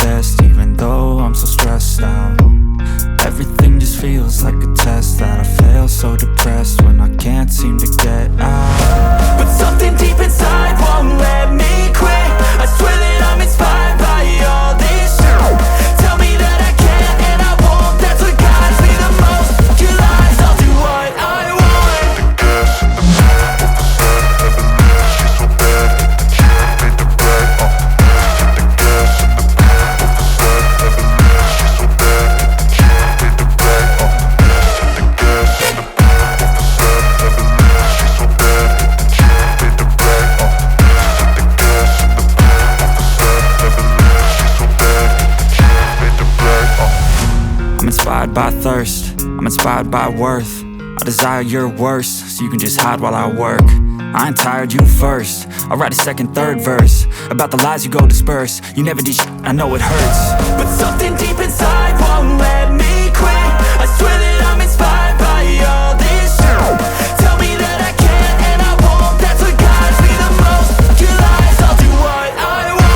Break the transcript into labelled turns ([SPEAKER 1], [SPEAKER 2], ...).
[SPEAKER 1] best, even though I'm so stressed out. Everything just feels like a test that I fail, so depressed when I can't seem to get out. But something deep inside won't let me quit. I swear that I'm inspired by all this shit. Tell me that I can't and I won't, that's what guides me the most. Your lies, I'll do what I want. Inspired by thirst, I'm inspired by worth. I desire your worst, so you can just hide while I work. I ain't tired, you first. I'll write a second, third verse about the lies you go disperse. You never did shit, I know it hurts. But something deep inside won't let me quit. I swear that I'm inspired by all this shit. Tell me that I can't and I won't, that's what guides me the most. Your lies, I'll do what I want.